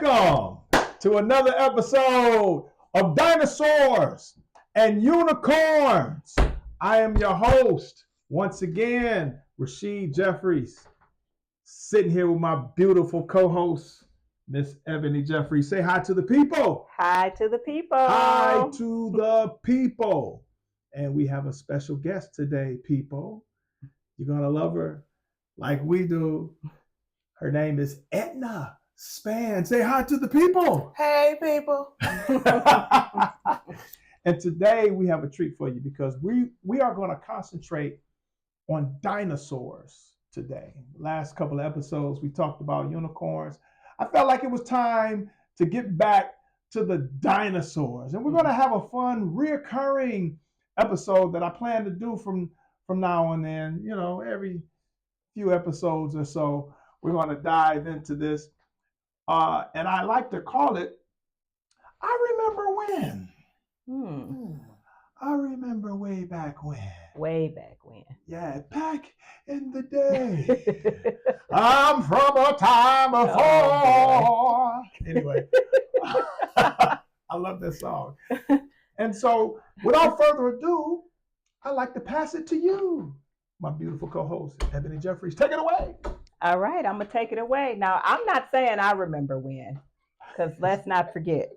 Welcome to another episode of Dinosaurs and Unicorns. I am your host, once again, Rasheed Jeffries, sitting here with my beautiful co-host, Miss Ebony Jeffries. Say hi to the people. Hi to the people. Hi to the people. And we have a special guest today, people. You're going to love her like we do. Her name is Edna Spann. Say hi to the people. Hey, people. And today we have a treat for you because we are going to concentrate on dinosaurs today. Last couple of episodes, we talked about unicorns. I felt like it was time to get back to the dinosaurs. And we're going to have a fun, reoccurring episode that I plan to do from now and then. You know, every few episodes or so, we're going to dive into this. And I like to call it, I Remember When. I remember way back when. Way back when. Yeah, back in the day. I'm from a time before. Oh, anyway, I love this song. And so, without further ado, I'd like to pass it to you, my beautiful co-host, Ebony Jeffries. Take it away. All right, I'm going to take it away. Now, I'm not saying I remember when, because let's not forget,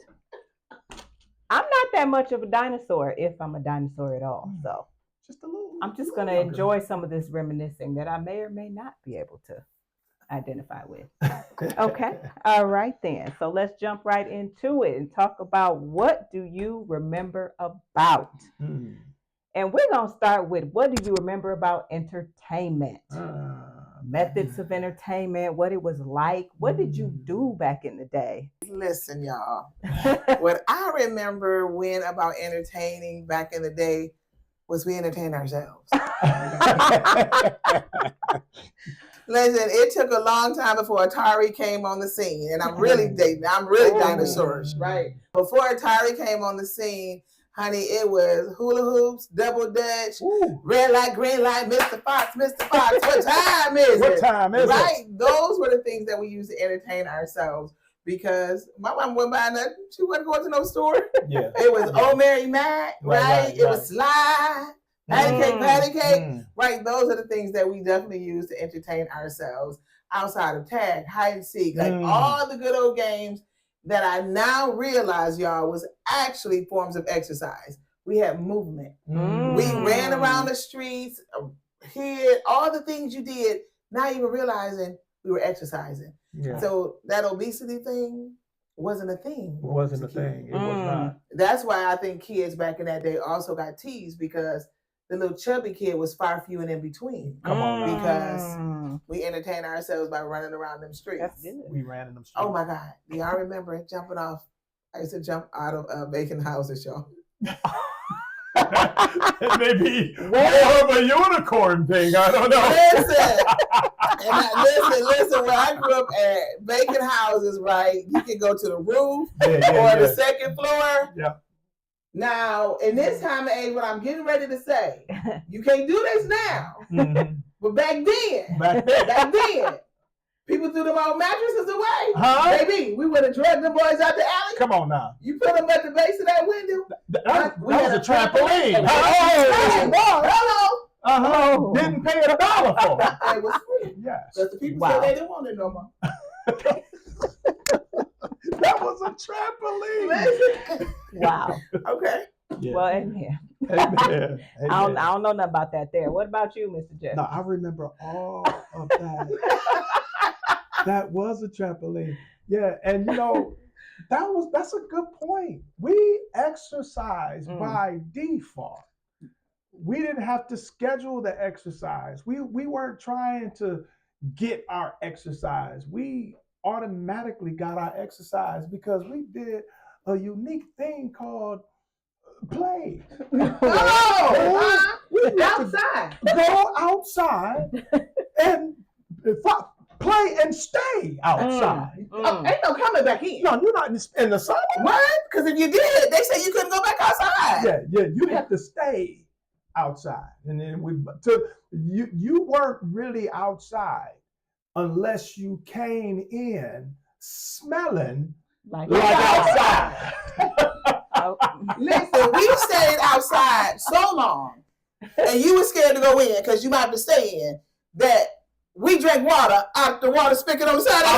I'm not that much of a dinosaur, if I'm a dinosaur at all. So just a little. I'm just going to enjoy some of this reminiscing that I may or may not be able to identify with. Okay. All right, then. So let's jump right into it and talk about what do you remember about? And we're going to start with what do you remember about entertainment? Methods of entertainment, what it was like. What did you do back in the day? Listen, y'all. What I remember when about entertaining back in the day was we entertained ourselves. Listen, it took a long time before Atari came on the scene. And I'm really dinosaurs, right? Before Atari came on the scene, honey, it was hula hoops, double dutch, red light, green light, Mr. Fox, what time is it? What time is it? Right? Those were the things that we used to entertain ourselves because my mom went by nothing. She wasn't going to no store. Yeah. It was Old Mary Mac, right? It was Sly, patty cake. Right? Those are the things that we definitely used to entertain ourselves outside of tag, hide and seek, like all the good old games that I now realize, y'all, was actually forms of exercise. We had movement. We ran around the streets, hid, all the things you did, not even realizing we were exercising. Yeah. So that obesity thing wasn't a thing. It wasn't a thing. It was not. That's why I think kids back in that day also got teased because the little chubby kid was far few and in between. Come on. Because we entertained ourselves by running around them streets. That's good. We ran in them streets. Oh my God. Do y'all remember jumping off? I used to jump out of vacant houses, y'all. It may be more of a unicorn thing. I don't know. Listen. When I grew up at vacant houses, right? You could go to the roof or the second floor. Yeah. Now, in this time of age, what I'm getting ready to say, you can't do this now. But back then, people threw them old mattresses away. Baby, we would have dragged them boys out the alley. Come on now. You put them at the base of that window. That was a trampoline. Hello. Didn't pay $1 for it. It was free. Yes. But the people said they didn't want it no more. That was a trampoline. Wow. Okay. Yeah. Well, amen. Amen. I don't know nothing about that there. What about you, Mr. Jeff? No, I remember all of that. That was a trampoline. Yeah, and you know, that's a good point. We exercise by default. We didn't have to schedule the exercise. We weren't trying to get our exercise. We automatically got our exercise because we did a unique thing called play. Outside. Go outside and play and stay outside. Ain't no coming back in. No, you're not in the summer. What? Because if you did, they said you couldn't go back outside. Yeah, you had to stay outside, and then you weren't really outside unless you came in smelling Like outside. Oh. Listen, we stayed outside so long, and you were scared to go in because you might have to stay in, that we drank water out the water spigot on the side of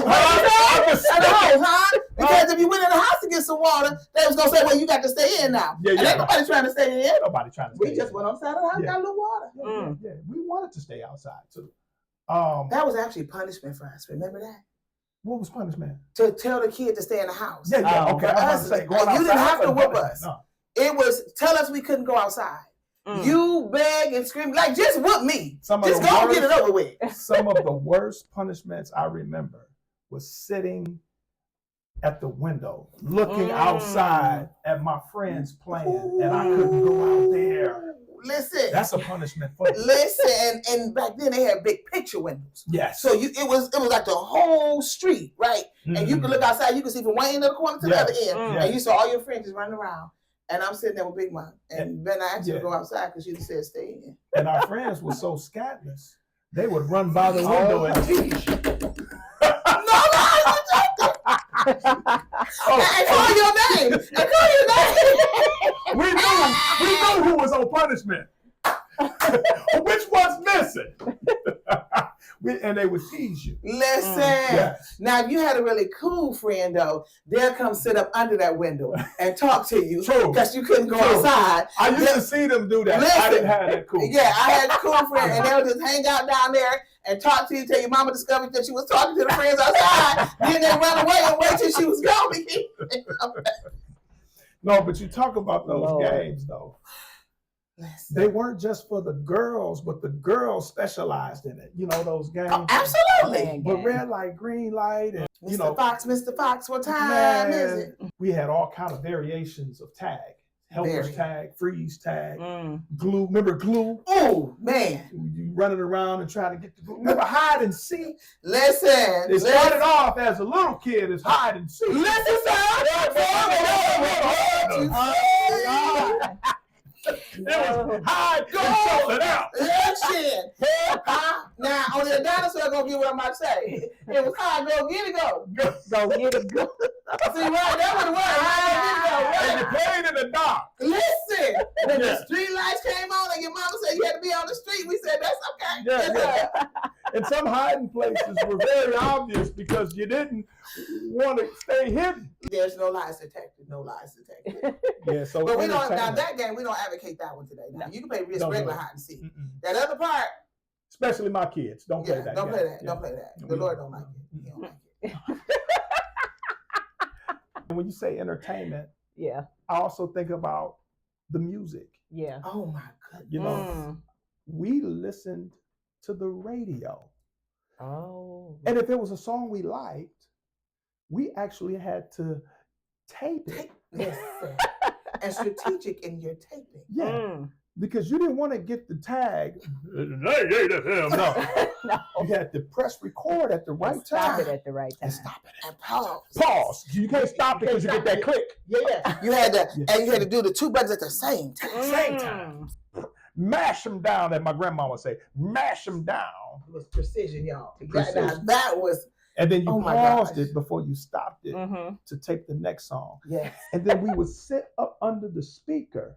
the house. Because if you went in the house to get some water, they was going to say, well, you got to stay in now. Yeah, and ain't nobody trying to stay in. Nobody trying to stay We just went on the side of the house, got a little water. Yeah. We wanted to stay outside too. That was actually punishment for us. Remember that? What was punishment? To tell the kid to stay in the house. Yeah. Okay. For us, you didn't have to whip us. No. It was tell us we couldn't go outside. You beg and scream, like, just whoop me. Just go and get it over with. Some of the worst punishments I remember was sitting at the window, looking outside at my friends playing, and I couldn't go out there. Listen. That's a punishment for you. Listen, and back then they had big picture windows. Yes. So it was like the whole street, right? And you could look outside, you could see from one end of the corner to the other end. And you saw all your friends just running around. And I'm sitting there with Big Mom. And Ben, I asked you to go outside because you said stay in. And our friends were so scatless, they would run by the window and teach. And call your name. We knew who was on punishment. Which one's missing? And they would tease you. Listen. Now, if you had a really cool friend, though, they'll come sit up under that window and talk to you because you couldn't go outside. I used to see them do that. Listen, I didn't have that cool. Yeah, I had a cool friend, and they'll just hang out down there and talk to you till your mama discovered that she was talking to the friends outside. Then they run away and wait till she was gone. No, but you talk about those games, though. Listen. They weren't just for the girls, but the girls specialized in it. You know, those games. Oh, absolutely. But red light, green light, and Mr. Fox, what time is it? We had all kind of variations of tag. Helper's tag, freeze tag, glue. Remember glue? Oh, man. You running around and trying to get the glue. Remember hide and seek? Listen. It started off as a little kid as hide and seek. Listen, It was hide and something out. Listen. Now, only a dinosaur gonna get what I'm about to say. It was hide, go get it, go. Go get it, go. See, right, that would work. Hide, And you played in the dark. Listen, when the street lights came on and your mama said you had to be on the street, we said, that's okay. And some hiding places were very obvious because you didn't want to stay hidden. There's no lies detected, Yeah, so but we don't, now that game, we don't advocate that one today. Now, you can play regular hide and seek. That other part. Especially my kids, don't play that. Don't play that. Don't play that. The Lord don't like it. He don't like it. When you say entertainment, I also think about the music. Oh my goodness. You know, we listened to the radio. And if there was a song we liked, we actually had to tape it. Listen. And strategic in your taping. Because you didn't want to get the tag. No. You had to press record at the right time. Stop it at the right time. And stop it. And pause. Pause. You can't stop it because you get that click. Yeah. You had to, and you had to do the two buttons at the same time. Same time. Mash them down, as my grandma would say. Mash them down. It was precision, y'all. Precision. That was. And then you paused it before you stopped it to tape the next song. Yes. And then we would sit up under the speaker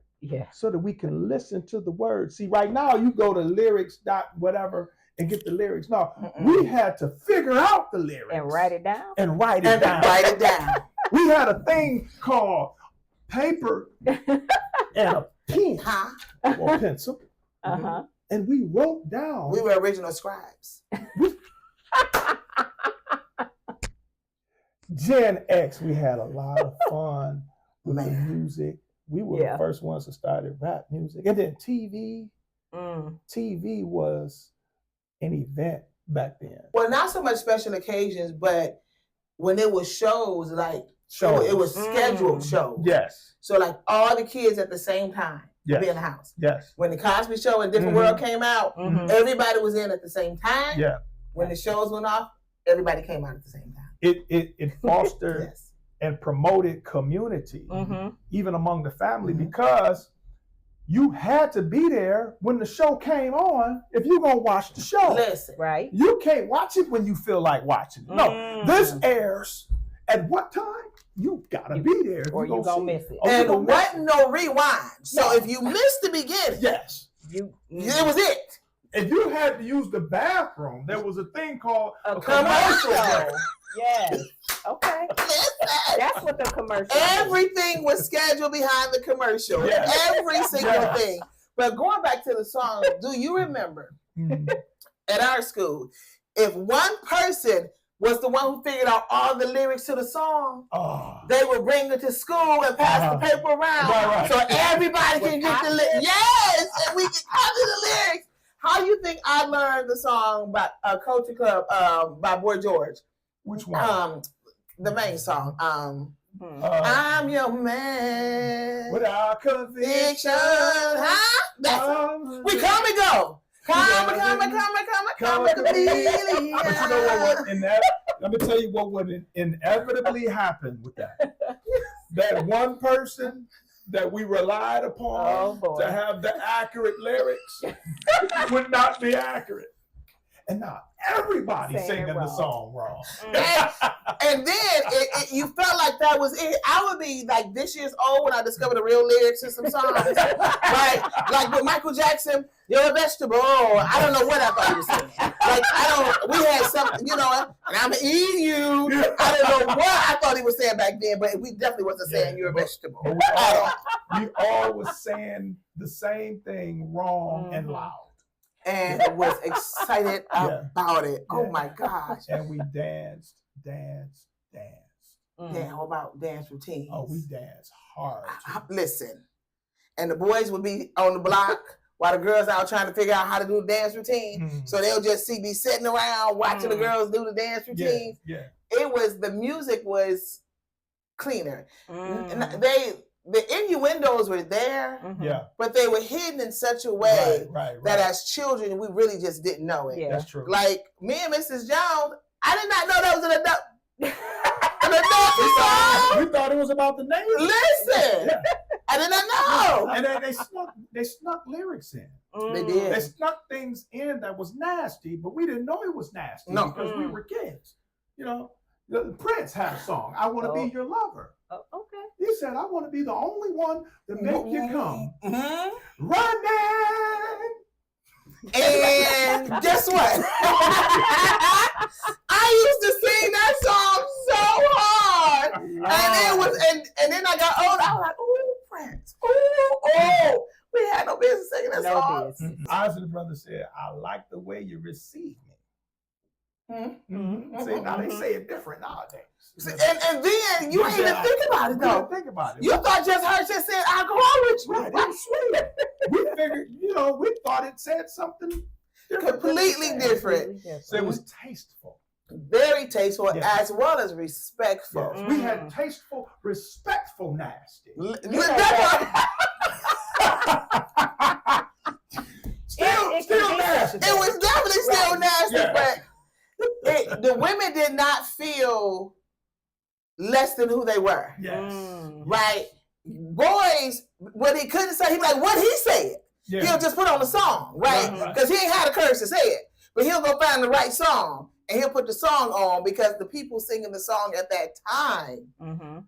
so that we can listen to the words. See, right now you go to lyrics dot whatever and get the lyrics. No, we had to figure out the lyrics. And write it down? And write it down. We had a thing called paper and a pen or pencil. And we wrote down. We were original scribes. Gen X, we had a lot of fun with the music. We were the first ones to start rap music. And then TV. TV was an event back then. Well, not so much special occasions, but when it was shows, like it was scheduled shows. Yes. So like all the kids at the same time be in the house. Yes. When the Cosby Show and Different World came out, everybody was in at the same time. Yeah. When the shows went off, everybody came out at the same time. It fostered and promoted community, even among the family, because you had to be there when the show came on if you're going to watch the show. Listen. Right. You can't watch it when you feel like watching it. No, this airs at what time? You gotta be there, or you're gonna miss it. And wasn't no rewind. So if you missed the beginning, yes, it was it. If you had to use the bathroom, there was a thing called a commercial. Yes. Okay. That's what the commercial. Everything was scheduled behind the commercial. Yes. Every single thing. But going back to the song, do you remember at our school, if one person was the one who figured out all the lyrics to the song, they would bring it to school and pass the paper around so everybody can get the lyrics. Yes, and we can copy the lyrics. How you think I learned the song by Culture Club by Boy George? Which one? The main song. I'm your man. Without conviction. Huh? We come and go. Come to me. But you know what? Let me tell you what would inevitably happen with that. That one person that we relied upon to have the accurate lyrics would not be accurate. And now everybody's singing the song wrong. And then you felt like that was it. I would be like this year's old when I discovered the real lyrics to some songs. Right? Like with Michael Jackson, you're a vegetable. I don't know what I thought he was saying. Like, we had something, and I'm eating you. I don't know what I thought he was saying back then, but we definitely wasn't saying you're a vegetable. We all was saying the same thing wrong and loud. And was excited about it. Oh my gosh. And we danced. Yeah, how about dance routines? Oh, we danced hard. Listen, and the boys would be on the block while the girls out trying to figure out how to do the dance routine. So they'll just be sitting around watching the girls do the dance routines. Yeah. The music was cleaner. The innuendos were there, but they were hidden in such a way that as children, we really just didn't know it. Yeah. That's true. Like me and Mrs. Jones, I did not know that was an adult song. We thought it was about the name. Listen, I did not know. And then they snuck lyrics in. They did. They snuck things in that was nasty, but we didn't know it was nasty because we were kids. Prince had a song, I Want to Be Your Lover. Oh, okay. He said, I want to be the only one to make you come. Running. And guess what? I used to sing that song so hard. And then I got older. I was like, oh, Prince. Oh. We had no business singing that song. Honestly, the brother said, I like the way you receive me. See, now they say it different nowadays. And then you ain't even think about it though. Think about it. You thought just her just said, I'll go on with you. Right, that's sweet. We figured, we thought it said something completely different. So it was tasteful. Very tasteful as well as respectful. Yes. We had tasteful, respectful nasty. Still nasty. It was definitely still nasty, but the women did not feel less than who they were. Yes. Right? Boys, what he couldn't say, he'd be like, what he said. Yeah. He'll just put on a song, right? Because he ain't had a curse to say it. But he'll go find the right song and he'll put the song on because the people singing the song at that time,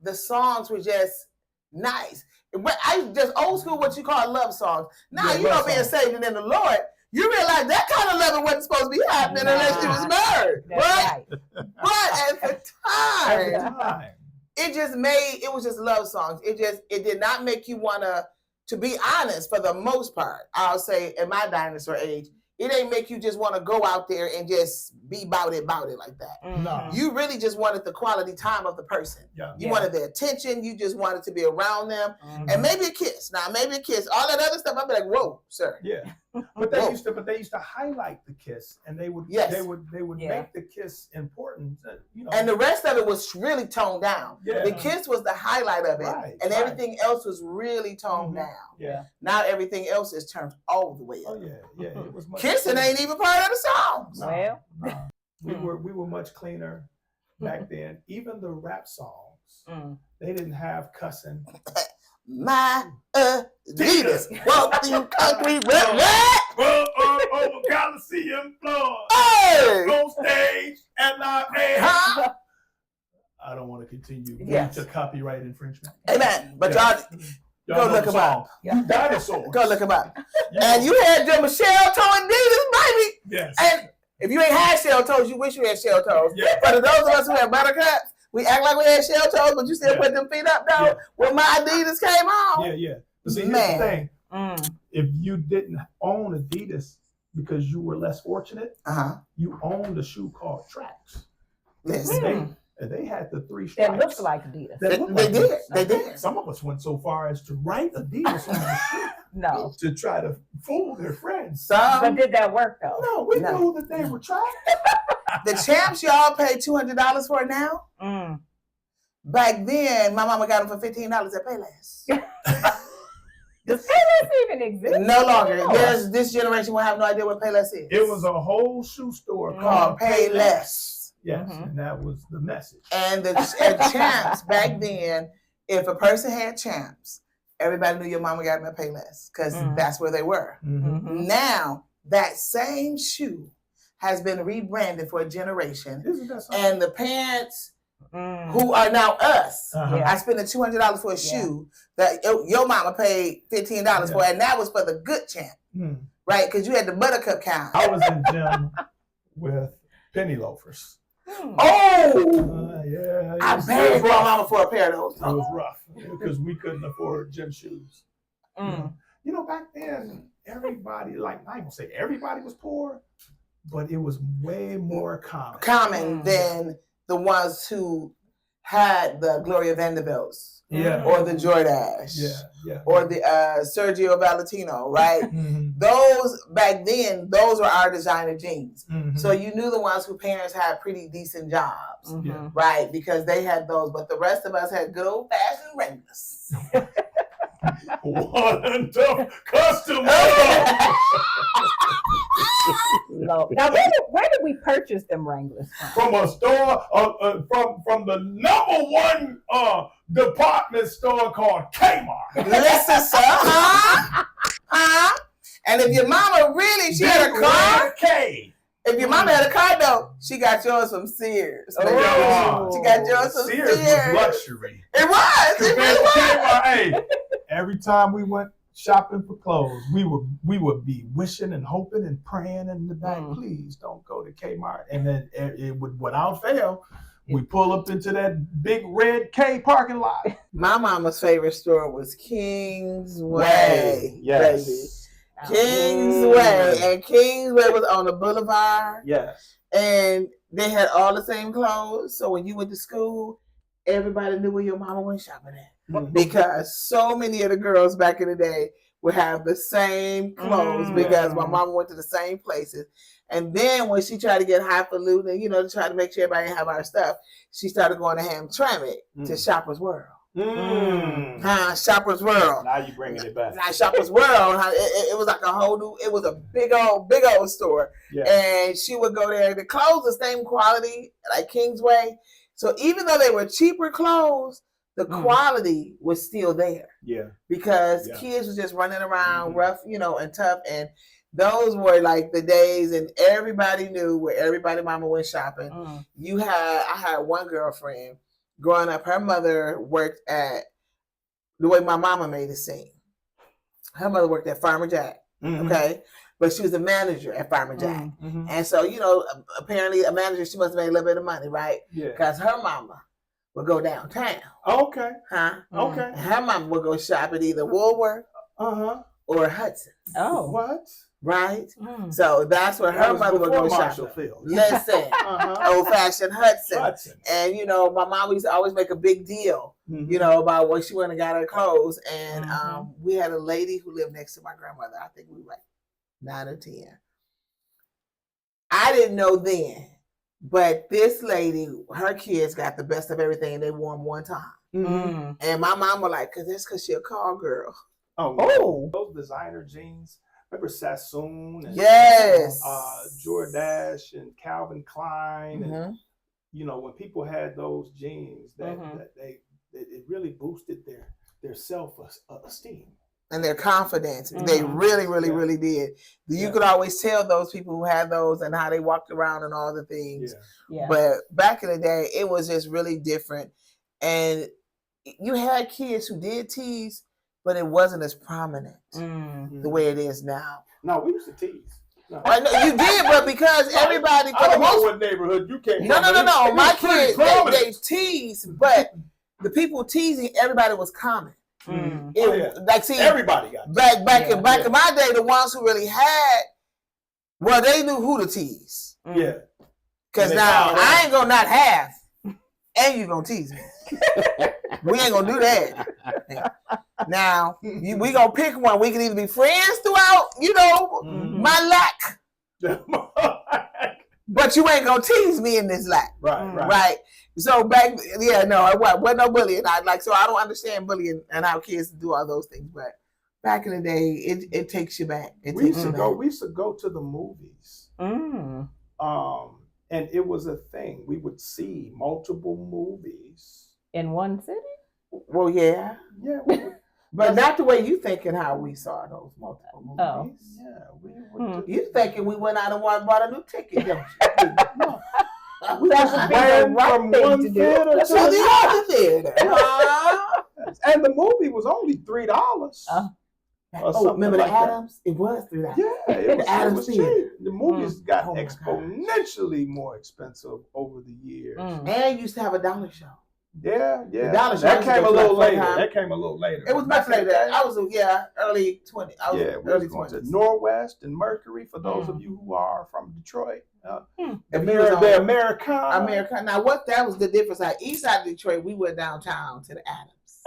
the songs were just nice. But I just old school, what you call love songs. Now, being saved and in the Lord, you realize that kind of loving wasn't supposed to be happening unless you was married, right? But at the time, it was just love songs. It did not make you want to be honest, for the most part, I'll say in my dinosaur age, it ain't make you just want to go out there and just be about it like that. No. You really just wanted the quality time of the person. You wanted their attention. You just wanted to be around them. And maybe a kiss. Now, maybe a kiss. All that other stuff, I'd be like, whoa, sir. Yeah. But they used to highlight the kiss, and they would make the kiss important. And the rest of it was really toned down. Yeah. The kiss was the highlight of it, and everything else was really toned down. Yeah. Now everything else is turned all the way up. Oh yeah. It was much kissing ain't even part of the songs. No. We were much cleaner back then. Even the rap songs, they didn't have cussing. my Adidas. Walk through concrete what? Over Coliseum floor. Hey! On stage at La Huh? I don't want to continue Yes. to copyright infringement. Amen. But Yes. y'all go look him up. Dinosaurs. Go look him up. And you had your Michelle toe Adidas, baby. Yes. And if you ain't had shell toes, you wish you had shell toes. Yeah. But for those of us who have buttercups, we act like we had shell toes, but you still put them feet up though. Yeah. When my Adidas came on. Yeah. But see, here's Man. the thing. If you didn't own Adidas because you were less fortunate, you owned a shoe called Trax. Listen. And they had the 3 stripes. That looks like Adidas. They did. Some of us went so far as to write Adidas on the shoe. No. To try to fool their friends. But did that work though? No, we knew that they were trying. The champs y'all pay $200 for now. Back then, my mama got them for $15 at Payless. Does Payless even exist? No longer. This generation will have no idea what Payless is. It was a whole shoe store called Payless. Yes, and that was the message. And the champs back then, if a person had champs, everybody knew your mama got them at Payless because that's where they were. Now, that same shoe has been rebranded for a generation. And the parents who are now us are spending $200 for a shoe that your mama paid $15 for, and that was for the good champ, right? Because you had the buttercup kind. I was in gym with penny loafers. Yeah. I begged my mama for a pair of those. It was rough because we couldn't afford gym shoes. You know, back then, everybody, like, I ain't gonna say everybody was poor, but it was way more common than the ones who had the Gloria Vanderbilts. Or the Jordache. Or the Sergio Valentino, right? Those, back then, those were our designer jeans. So you knew the ones whose parents had pretty decent jobs, right? Because they had those, but the rest of us had good old-fashioned Wranglers. One tough customer. No. Now, where did we purchase them Wranglers from? From a store, from the #1 department store called Kmart. Listen, sir. And if your mama really, she had a car. If your mama had a car, though, she got yours from Sears. She got yours from Sears. Was luxury. It was. It really was. Hey, every time we went shopping for clothes, we would be wishing and hoping and praying in the back, please don't go to Kmart. And then it would, without fail, we pull up into that big red K parking lot. My mama's favorite store was Kingsway. Yes. Baby. Kingsway. And Kingsway was on the boulevard. Yes. And they had all the same clothes. So when you went to school, everybody knew where your mama went shopping at. Because so many of the girls back in the day would have the same clothes because my mama went to the same places. And then when she tried to get highfalutin, to try to make sure everybody have our stuff, she started going to Hamtramck to Shoppers World. Shoppers World. Now you bringing it back. Now Shoppers World, it was like a whole new, it was a big old store. Yeah. And she would go there. The clothes the same quality, like Kingsway. So even though they were cheaper clothes, the quality was still there. Yeah. Because kids was just running around rough, and tough. And those were like the days, and everybody knew where everybody mama went shopping. I had one girlfriend growing up, her mother worked at the way my mama made it seem. Her mother worked at Farmer Jack. Okay. But she was a manager at Farmer Jack. And so, apparently a manager, she must have made a little bit of money, right? Yeah. Because her mama would go downtown. Okay. Okay. And her mama would go shop at either Woolworth or Hudson. Oh. What? Right? So that's where her mother would go shopping. Listen, old-fashioned Hudson. And, my mom used to always make a big deal, about where she went and got her clothes. And we had a lady who lived next to my grandmother. I think we were like 9 or 10. I didn't know then, but this lady, her kids got the best of everything, and they wore them one time. And my mom was like, because she a call girl. Oh. Those designer jeans. Remember Sassoon and Jordache and Calvin Klein, and when people had those jeans, that it really boosted their self-esteem. And their confidence. They really, really, really did. You could always tell those people who had those and how they walked around and all the things. Yeah. But back in the day, it was just really different. And you had kids who did tease, but it wasn't as prominent the way it is now. No, we used to tease. No. I know you did, but because everybody, I don't know what neighborhood you came from. No. My kids, they teased, but the people teasing, everybody was common. Like, see, everybody got back in my day, the ones who really had, well, they knew who to tease. Yeah. Because now I ain't gonna not have, and you gonna tease me. We ain't gonna do that. Now we gonna pick one. We can either be friends throughout, my lack, but you ain't gonna tease me in this lack. Right. So back, it wasn't no bullying. I don't understand bullying and how kids do all those things. But back in the day, it takes you back. We used to go to the movies. And it was a thing. We would see multiple movies in one city. Well, yeah. But not the way you thinking how we saw those multiple movies. Oh. Yeah, you thinking we went out and bought a new ticket, don't you? No. We just ran from one theater to the other theater. And the movie was only $3. Remember the Adams? It was $3. Yeah, it was cheap. The movies got exponentially more expensive over the years. And used to have a dollar show. Yeah. That came a little later. It was much later. I was early 20s. Early 20s. Norwest and Mercury, for those of you who are from Detroit. The Americana. Now, that was the difference. Like, east side of Detroit, we went downtown to the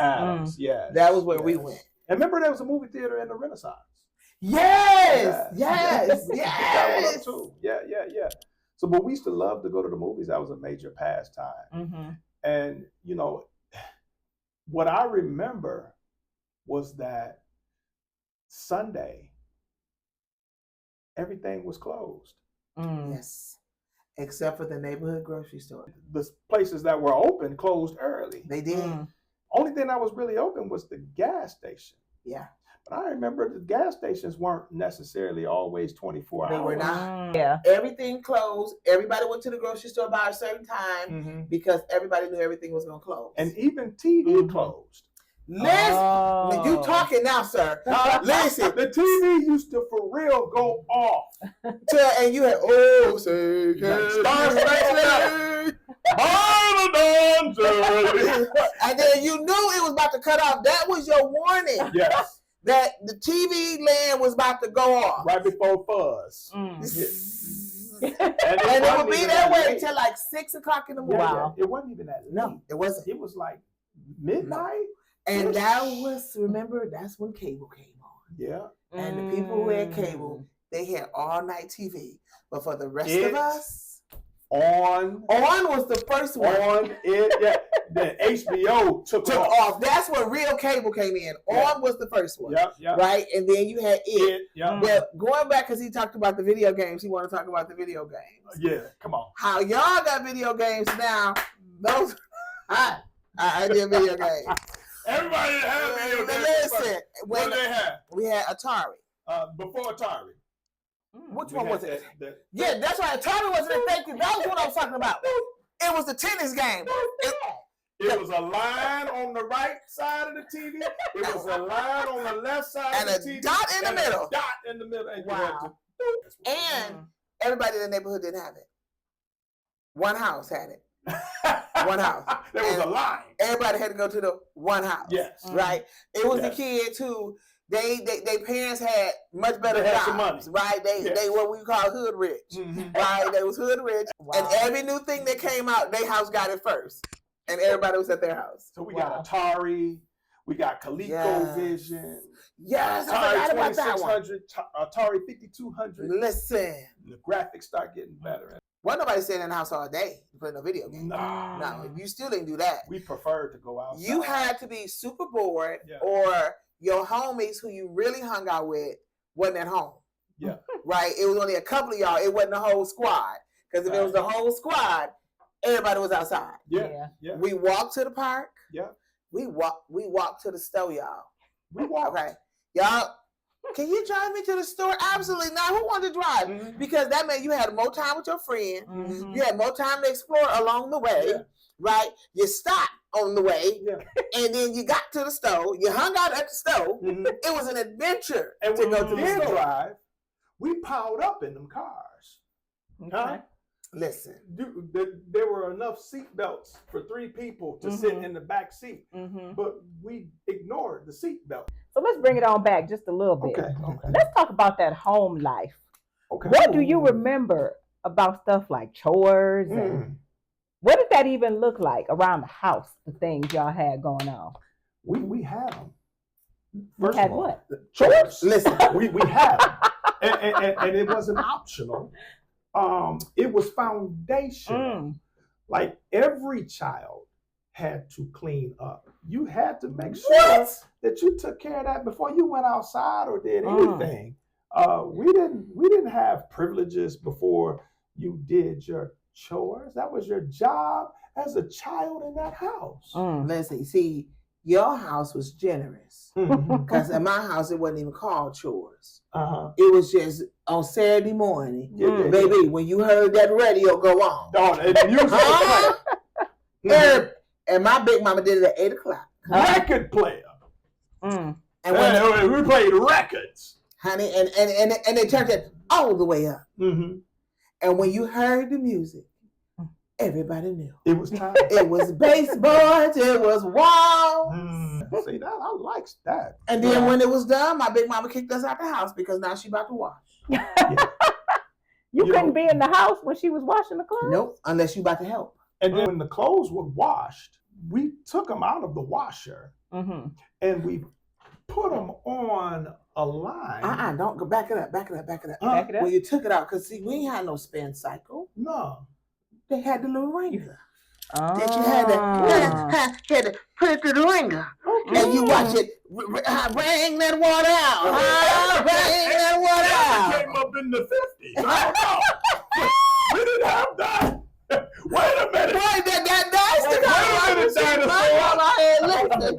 Adams. Yes. That was where we went. And remember, there was a movie theater in the Renaissance. Yes. Too. Yeah. So, but we used to love to go to the movies. That was a major pastime. And, what I remember was that Sunday, everything was closed. Yes. Except for the neighborhood grocery store. The places that were open closed early. They did. Only thing that was really open was the gas station. Yeah. But I remember the gas stations weren't necessarily always 24 hours. They were not. Yeah. Everything closed. Everybody went to the grocery store by a certain time because everybody knew everything was going to close. And even TV closed. Listen, you talking now, sir. Listen, the TV used to for real go off. And you had, say, and then you knew it was about to cut off. That was your warning. Yes. That the TV land was about to go off. Right before Fuzz. And it would be that way until like 6 o'clock in the morning. Wow. It wasn't even that late. No, it wasn't. It was like midnight. And that was, remember, that's when cable came on. Yeah. And the people who had cable, they had all night TV. But for the rest of us, On was the first one. Then HBO took off. That's when real cable came in. On was the first one. Yep. Right? And then you had it. Yep. But going back, because he talked about the video games, he want to talk about the video games. Yeah, come on. How y'all got video games now, those I did video games. Everybody had video games. Listen, what did they have? We had Atari. Before Atari. Which one was it? Yeah, that's right. Atari wasn't a thing. That was what I was talking about. It was the tennis game. It was a line on the right side of the TV. It was a line on the left side and of the TV. And a dot in the middle. A dot in the middle. And wow. And everybody in the neighborhood didn't have it. One house had it. One house. There was a line. Everybody had to go to the one house. Yes. Right? It was the kids who they parents had much better jobs. Right? They what we call hood rich. Right? They was hood rich. Wow. And every new thing that came out, their house got it first. And everybody was at their house. So we got Atari, we got ColecoVision. Yes, Atari 2600, Atari 5200. Listen. The graphics start getting better. Wasn't nobody sitting in the house all day to play no video games. No, you still didn't do that. We preferred to go outside. You had to be super bored or your homies who you really hung out with wasn't at home. Yeah. Right? It was only a couple of y'all. It wasn't the whole squad. Because if it was the whole squad, everybody was outside. Yeah. We walked to the park. Yeah. We walked to the store, y'all. We walked. Okay, y'all. Can you drive me to the store? Absolutely not. Who wanted to drive? Mhm. Because that meant you had more time with your friend. Mhm. You had more time to explore along the way, Yeah. right? You stopped on the way, Yeah. and then you got to the store. You hung out at the store. Mhm. It was an adventure And to when go we to the did store. drive, we piled up in them cars. Okay. Listen, There were enough seat belts for 3 people to sit in the back seat, Mm-hmm. but we ignored the seat belt. So let's bring it on back just a little bit. Okay. Let's talk about that home life. Okay. What do you remember about stuff like chores and what did that even look like around the house? The things y'all had going on. We had them. You had what? Chores. listen. We had them, and it wasn't optional. It was foundational. Like every child had to clean up. You had to make sure that you took care of that before you went outside or did anything. We didn't have privileges before you did your chores. That was your job as a child in that house. Listen, see, your house was generous. Because in my house, it wasn't even called chores. It was just on Saturday morning. Baby, when you heard that radio go on. And my big mama did it at 8 o'clock. Record player. And we played records. Honey, and they turned it all the way up. Mm-hmm. And when you heard the music, everybody knew. It was time. It was baseboards, it was walls. See, that I liked that. And then when it was done, my big mama kicked us out the house because now she about to wash. You couldn't be in the house when she was washing the clothes? Nope, unless you about to help. And then when the clothes were washed, we took them out of the washer and we put them on a line. Don't go back it up. Back it up. When you took it out, because see, we ain't had no spin cycle. No. They had the little ringer. Oh. That you had to put it through the ringer. Okay. And you watch it bring that water out. Bring that water That out. came up in the 50s. I don't know. We didn't have that. Wait a minute. Boy, that's the kind of washing machine.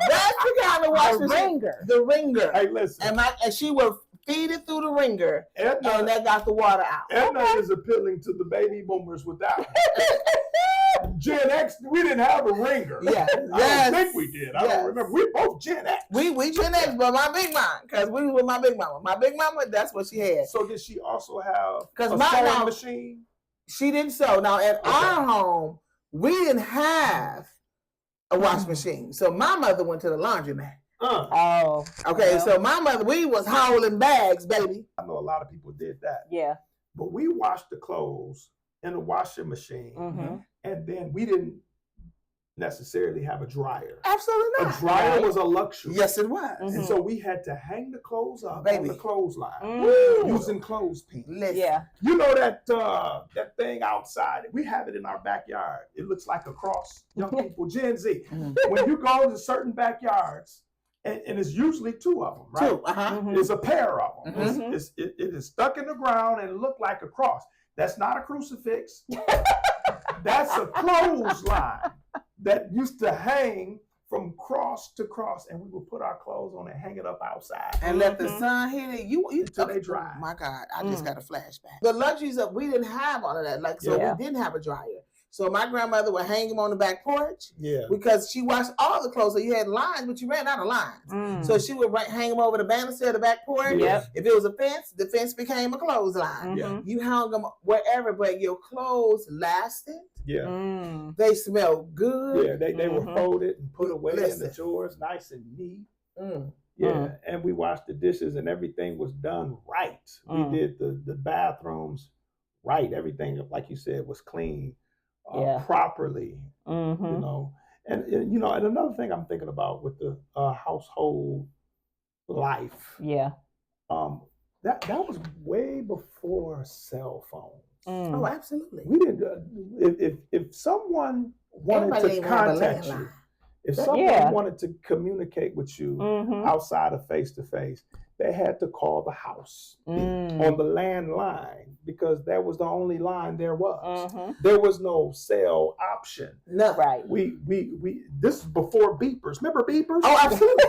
That's the kind of washing machine. The ringer. Hey, listen. And she would feed it through the ringer, Edna, and that got the water out. Edna is appealing to the baby boomers with that one. Gen X, we didn't have a ringer. Yeah. I don't think we did. I don't remember. We both Gen X. We Gen X, but my big mom, because we was with my big mama. My big mama, that's what she had. So did she also have a my sewing mom- machine? She didn't sew. Now at our home, we didn't have a wash machine. So my mother went to the laundromat. Oh. Okay, so my mother, we was hauling bags, baby. I know a lot of people did that. Yeah. But we washed the clothes in the washing machine, and then we didn't necessarily have a dryer. Absolutely A not. dryer was a luxury. Yes, it was. And so we had to hang the clothes up on Baby. the clothesline Mm. using clothespins. Listen. Yeah. You know that thing outside? We have it in our backyard. It looks like a cross. Young people, Gen Z. When you go to certain backyards, and it's usually 2 of them, right? 2, It's a pair of them. It is stuck in the ground and look like a cross. That's not a crucifix. That's a clothesline that used to hang from cross to cross, and we would put our clothes on and hang it up outside. And let the sun hit it. You Until they dry. Oh my God, I just got a flashback. The luxuries of we didn't have all of that. Like so, we didn't have a dryer. So my grandmother would hang them on the back porch because she washed all the clothes. So you had lines, but you ran out of lines. So she would hang them over the banister of the back porch. Yep. If it was a fence, the fence became a clothesline. You hung them wherever, but your clothes lasted. They smelled good. They were folded and put away in the Listen. drawers, nice and neat. And we washed the dishes, and everything was done right. We did the bathrooms right. Everything, like you said, was clean. Properly, you know, and you know, and another thing I'm thinking about with the household life, that was way before cell phones. Oh, absolutely. We didn't. If someone wanted to contact you, if someone wanted to communicate with you outside of face to face, they had to call the house on the landline because that was the only line there was. There was no cell option. No. Right. We this is before beepers. Remember beepers? Oh, absolutely.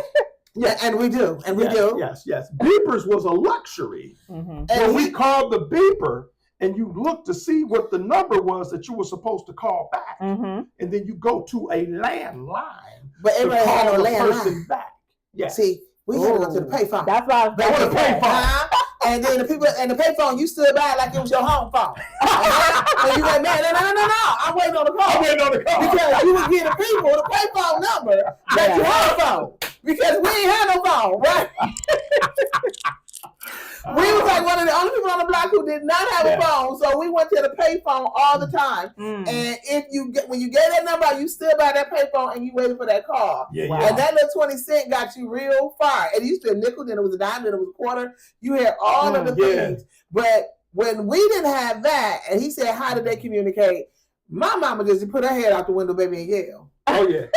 Yeah, and we do. And we do. Yes. Beepers was a luxury. And when we called the beeper and you looked to see what the number was that you were supposed to call back, and then you go to a landline. But everybody had a landline back. Yeah. See, we had to go to the payphone. That's why I was That's about the to say. payphone. And then the people and the payphone, you stood by like it was your home phone. And you like, man, no. I'm waiting on the call. Because you would get the people the payphone number that you had a phone. Because we ain't had no phone, right? We was like one of the only people on the block who did not have a phone, so we went to the payphone all the time. And when you gave that number, you stood by that payphone and you waited for that call. And that little 20 cent got you real far. It used to be a nickel, then it was a dime, then it was a quarter. You had all of the things. But when we didn't have that, and he said, how did they communicate? My mama just put her head out the window, baby, and yell. Oh yeah.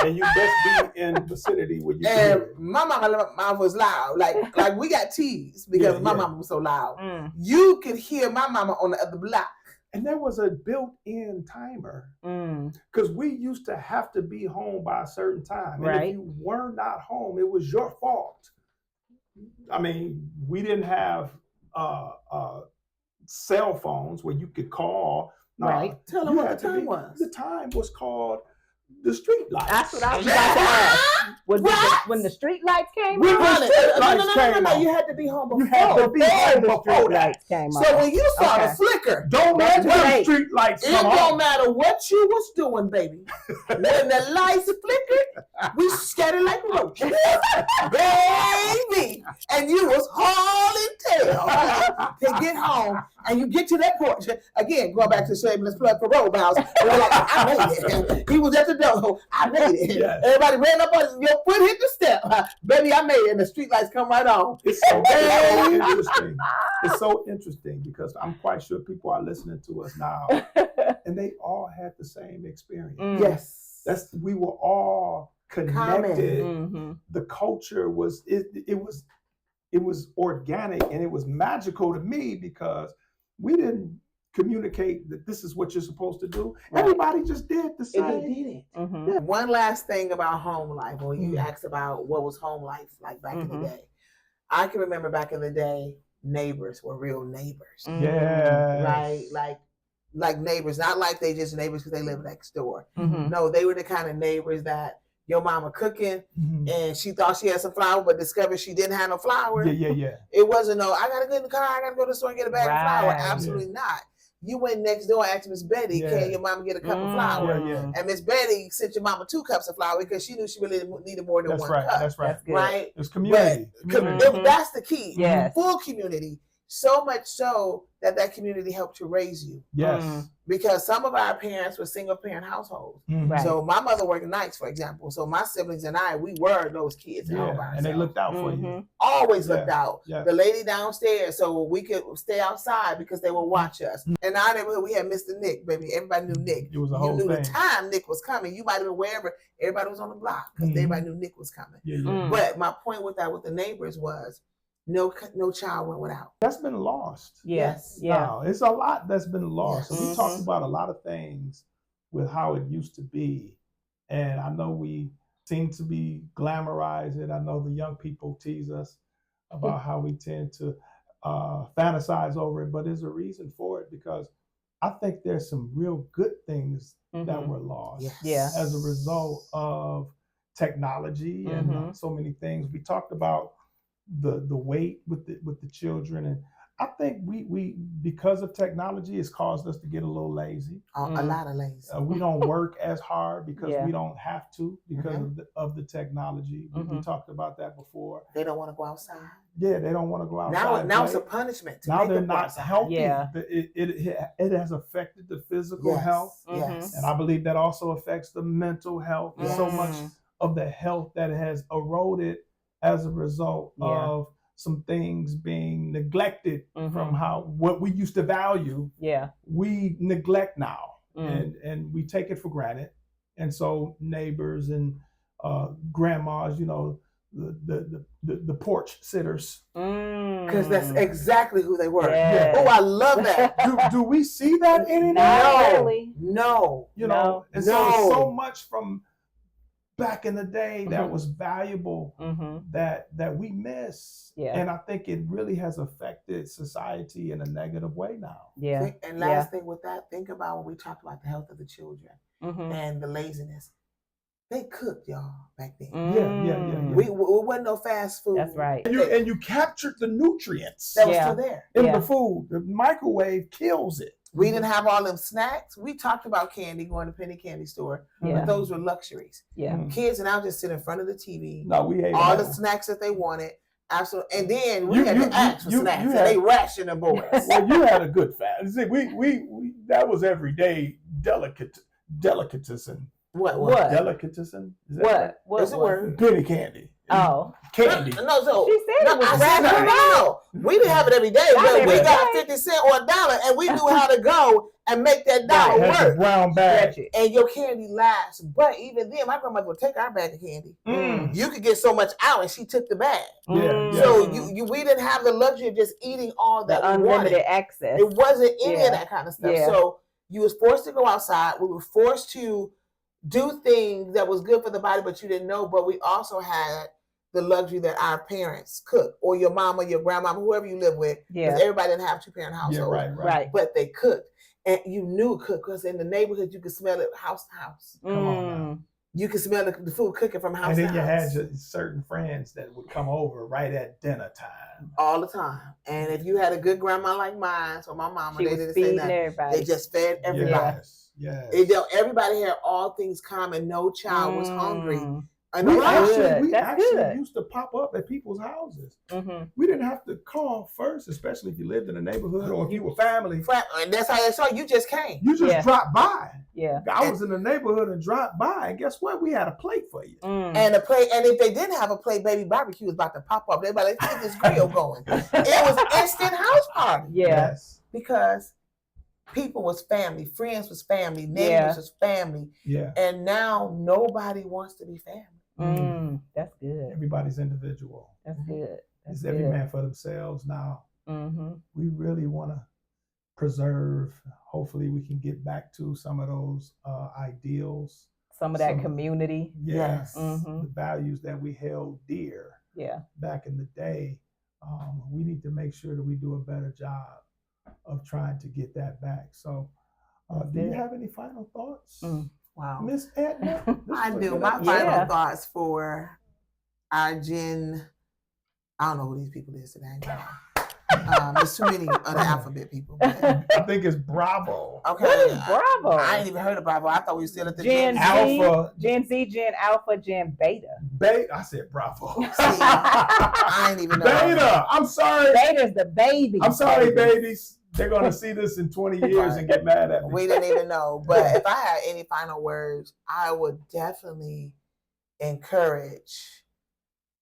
And you best be in the vicinity where you and can my mama was loud. Like we got teased because my mama was so loud. You could hear my mama on the other block. And there was a built-in timer. Because we used to have to be home by a certain time. And if you were not home, it was your fault. I mean, we didn't have cell phones where you could call. Tell them what the time was. The time was called the street lights. That's what I was about to ask. When the street lights came on? No. You had to be home before. You had to be home before that came on. So when you saw the flicker, don't let the street lights come on. It don't matter what you was doing, baby. When the lights flickered, we scattered like roaches. Baby. And you was hauling tail to get home. And you get to that porch. Again, going back to shameless plug for Road Bounce. You're like, I made it. He was at the door. I made it. Yes. Everybody ran up on your foot, hit the step. Baby, I made it. And the street lights come right on. It's so interesting. It's so interesting because I'm quite sure people are listening to us now. And they all had the same experience. Yes. We were all connected. The culture was it was organic and it was magical to me because we didn't communicate that this is what you're supposed to do. Everybody just did the same. They did it. One last thing about home life. When you asked about what was home life like back in the day, I can remember back in the day, neighbors were real neighbors. Yeah. Like neighbors, not like they just neighbors because they live next door. No, they were the kind of neighbors that your mama cooking and she thought she had some flour, but discovered she didn't have no flour. Yeah. It wasn't no, I gotta get in the car, I gotta go to the store and get a bag of flour. Absolutely not. You went next door and asked Miss Betty, can your mama get a cup of flour? And Miss Betty sent your mama 2 cups of flour because she knew she really needed more than one cup. That's right. Right? It's community. That's the key. Yes. Full community. So much so that community helped to raise you. Yes. Because some of our parents were single parent households. So my mother worked nights, for example. So my siblings and I, we were those kids. And they looked out for you. Always looked out. The lady downstairs, so we could stay outside because they would watch us. In our neighborhood, we had Mr. Nick, baby. Everybody knew Nick. It was a you whole knew thing. The time Nick was coming. You might have been wherever. Everybody was on the block because everybody knew Nick was coming. But my point with that with the neighbors was, no child went without. That's been lost. Yes. No, it's a lot that's been lost. Yes. We talked about a lot of things with how it used to be. And I know we seem to be glamorizing. I know the young people tease us about how we tend to fantasize over it, but there's a reason for it because I think there's some real good things that were lost as a result of technology and so many things. We talked about the weight with the children, and I think we because of technology, it's caused us to get a little lazy. A lot of lazy. We don't work as hard because we don't have to because of the technology. We talked about that before. They don't want to go outside. Yeah, they don't want to go outside. Now it's a punishment. Now they're not healthy. Yeah. It has affected the physical health. Yes. And I believe that also affects the mental health. Yes. So much of the health that has eroded as a result of some things being neglected from what we used to value. We neglect now and we take it for granted. And so neighbors and grandmas, the porch sitters. Because that's exactly who they were. Yes. Oh, I love that. Do we see that anymore? Not really. No. You know, and No. so much from back in the day that was valuable that we miss. Yeah. And I think it really has affected society in a negative way now. Yeah. And last thing with that, think about when we talk about the health of the children and the laziness. They cooked, y'all, back then. Yeah. We wasn't no fast food. That's right. And you captured the nutrients That was still there. in the food. The microwave kills it. We didn't have all them snacks. We talked about candy, going to penny candy store, but those were luxuries. Yeah. Kids and I just sit in front of the TV. No, we ate all the snacks that they wanted. Absolutely. And then we had to ask for snacks. And they ration the boys. Well, you had a good fat. See, we that was everyday delicatessen. What? Delicatessen? Is that What? right? What? It's a word. Penny candy. Oh. Candy. No, so She said it was no. We didn't have it every day, Not but every we got day. 50 cents or $1, and we knew how to go and make that dollar It has a work. brown bag. Stretch it. And your candy lasts. But even then, my grandmother would take our bag of candy. Mm. You could get so much out, and she took the bag. Yeah. So we didn't have the luxury of just eating all that The we unlimited wanted. access. It wasn't any Yeah. of that kind of stuff. Yeah. So you was forced to go outside. We were forced to do things that was good for the body, but you didn't know. But we also had the luxury that our parents cooked, or your mama, your grandmama, whoever you live with. Yeah. Because everybody didn't have 2-parent households. Yeah, right. But they cooked. And you knew it cooked because in the neighborhood you could smell it house to house. Come on now. You could smell the food cooking from house And to then you house. had certain friends that would come over right at dinner time. All the time. And if you had a good grandma like mine, or my mama, She they was didn't say feeding nothing. everybody. They just fed everybody. Yes. Everybody had all things common. No child was hungry. And We That's actually good. used to pop up at people's houses. Mm-hmm. We didn't have to call first, especially if you lived in a neighborhood or if you were family. And that's how they saw you just came. You just dropped by. Yeah. I was in the neighborhood and dropped by, and guess what? We had a plate for you. And a plate, and if they didn't have a plate, baby barbecue was about to pop up. Everybody, let's get this grill going. It was instant house party. Yeah. Yes. Because people was family, friends was family, neighbors was family. Yeah. And now nobody wants to be family. That's good. Everybody's individual. That's good. That's It's every man for themselves now. We really want to preserve. Hopefully, we can get back to some of those ideals. Some of that community. Yes. The values that we held dear. Yeah. Back in the day. We need to make sure that we do a better job of trying to get that back. So, do you have any final thoughts? Wow. Miss Edna? I do. My final thoughts for our Gen, I don't know who these people is today. There's too many other alphabet people. I think it's Bravo. Okay. What is Bravo? I ain't even heard of Bravo. I thought we were still at the Gen Z, Alpha. Gen Z, Gen Alpha, Gen Beta. I said Bravo. See, I ain't even know. Beta. I'm sorry. Beta's the baby. I'm sorry, babies. They're going to see this in 20 years and get mad at me. We didn't even know. But if I had any final words, I would definitely encourage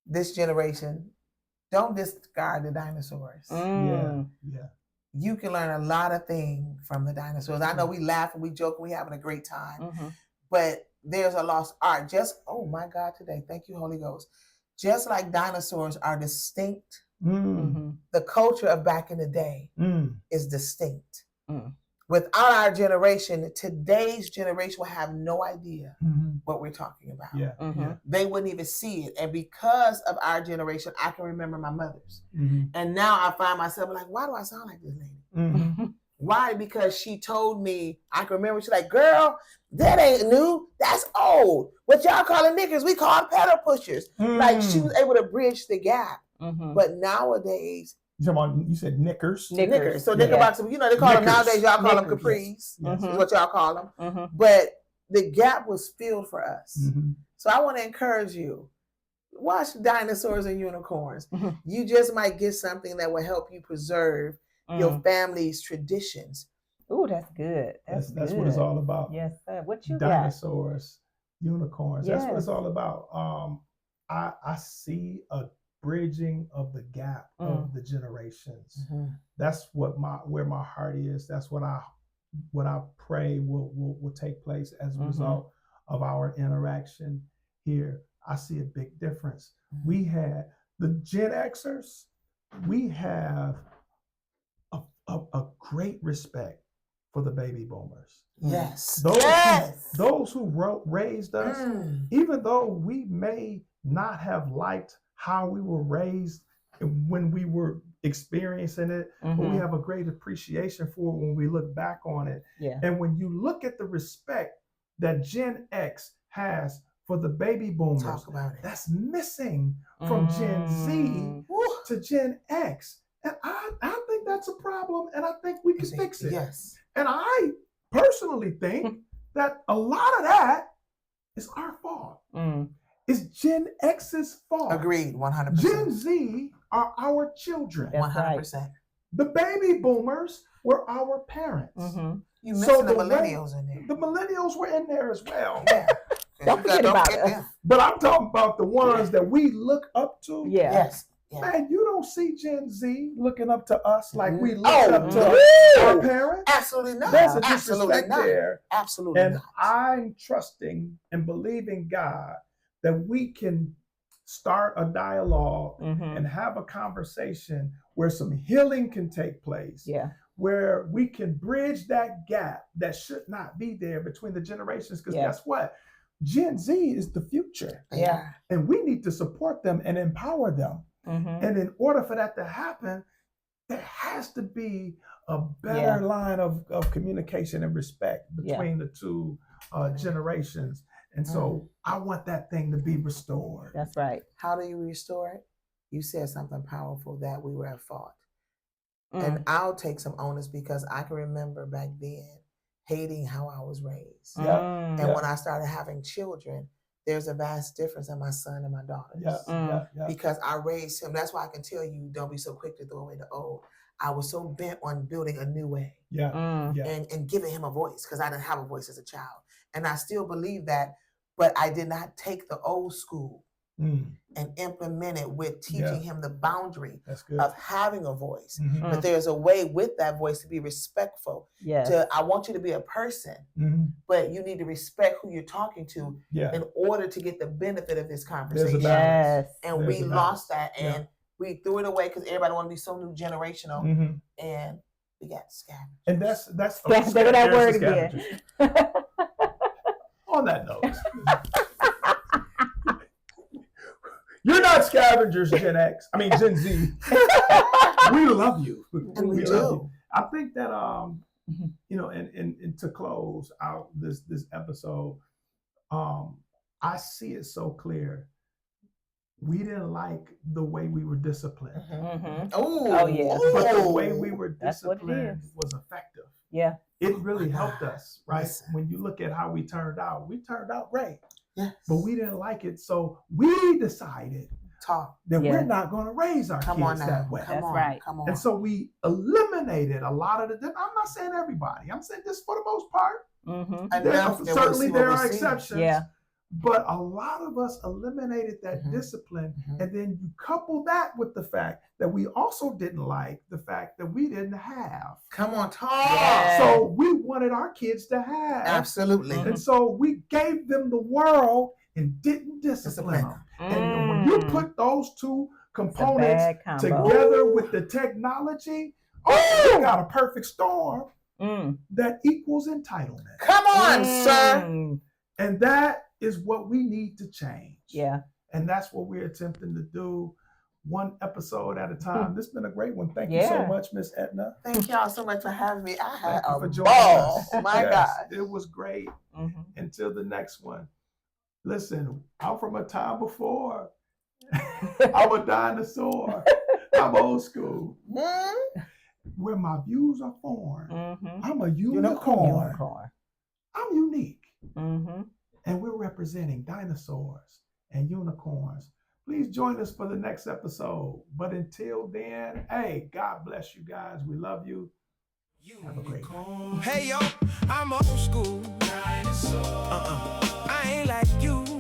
this generation. Don't discard the dinosaurs. Yeah. You can learn a lot of things from the dinosaurs. I know we laugh and we joke and we having a great time, but there's a lost art. Oh my God, today. Thank you, Holy Ghost. Just like dinosaurs are distinct, the culture of back in the day is distinct. Without our generation, today's generation will have no idea what we're talking about. Yeah. They wouldn't even see it. And because of our generation, I can remember my mother's. And now I find myself like, why do I sound like this lady? Why? Because she told me, I can remember, she's like, girl, that ain't new. That's old. What y'all calling niggas, we call pedal pushers. Like she was able to bridge the gap. But nowadays, You said knickers. Knickers. So knickerboxers, they call them nowadays, y'all call them capris. Yes. Is what y'all call them. But the gap was filled for us. So I want to encourage you, watch Dinosaurs and Unicorns. You just might get something that will help you preserve your family's traditions. Oh, that's good. That's what it's all about. Yes, sir. What you Dinosaurs, unicorns. Yes. That's what it's all about. I see a bridging of the gap of the generations. That's where my heart is. That's what I pray will take place as a result of our interaction here I see a big difference. We had the Gen Xers, we have a great respect for the baby boomers. Yes. Those who raised us, even though we may not have liked how we were raised when we were experiencing it, but we have a great appreciation for it when we look back on it. Yeah. And when you look at the respect that Gen X has for the baby boomers, Talk about it. that's missing from Gen Z to Gen X. And I think that's a problem, and I think we can fix it. Yes. And I personally think that a lot of that is our fault. It's Gen X's fault. Agreed, 100%. Gen Z are our children. That's 100%. right. The baby boomers were our parents. You missing the millennials in there. The millennials were in there as well. Yeah. Don't forget about us. them. But I'm talking about the ones that we look up to. Yeah. Yes. Yeah. Man, you don't see Gen Z looking up to us like we look Oh, up to our parents. Absolutely not. There's a Absolutely disrespect not. there. Absolutely And not. I'm trusting and believing God that we can start a dialogue and have a conversation where some healing can take place. Yeah. Where we can bridge that gap that should not be there between the generations. Because guess what? Gen Z is the future. Yeah. And we need to support them and empower them. And in order for that to happen, there has to be a better line of communication and respect between the two generations. And so I want that thing to be restored. That's right. How do you restore it? You said something powerful, that we were at fault. And I'll take some onus because I can remember back then hating how I was raised. And when I started having children, there's a vast difference in my son and my daughters. Because I raised him. That's why I can tell you, don't be so quick to throw away the old. I was so bent on building a new way and giving him a voice, because I didn't have a voice as a child. And I still believe that, but I did not take the old school and implement it with teaching him the boundary of having a voice. But there's a way with that voice to be respectful. I want you to be a person, but you need to respect who you're talking to in order to get the benefit of this conversation. And we lost that, and we threw it away because everybody want to be so new generational, and we got scavengers. And that's that word again. On that note. You're not scavengers, Gen Z. We love you. And we do. Love you. I think that you know, and to close out this episode, I see it so clear. We didn't like the way we were disciplined. Oh yeah. But the way we were disciplined was effective. Yeah. It really helped us, right? Listen. When you look at how we turned out great. Yes. But we didn't like it, so we decided that we're not going to raise our kids that way. That's right. Come on. And so we eliminated a lot of the. I'm not saying everybody. I'm saying this for the most part. Certainly there are exceptions. Yeah. But a lot of us eliminated that discipline, and then you couple that with the fact that we also didn't like the fact that we didn't have. Come on, talk. Yeah. So we wanted our kids to have. Absolutely. And so we gave them the world and didn't discipline them. And when you put those two components together with the technology, you got a perfect storm that equals entitlement. Come on, sir. And that is what we need to change. Yeah. And that's what we're attempting to do, one episode at a time. This has been a great one. Thank you so much, Miss Edna. Thank y'all so much for having me. I had Thank you a for joining ball. us. Oh my Yes, God. it was great. Until the next one. Listen, I'm from a time before. I'm a dinosaur. I'm old school. Where my views are formed. I'm a unicorn. I'm unique. And we're representing dinosaurs and unicorns. Please join us for the next episode. But until then, hey, God bless you guys. We love you. Have a great night. Hey, yo, I'm old school dinosaur. I ain't like you.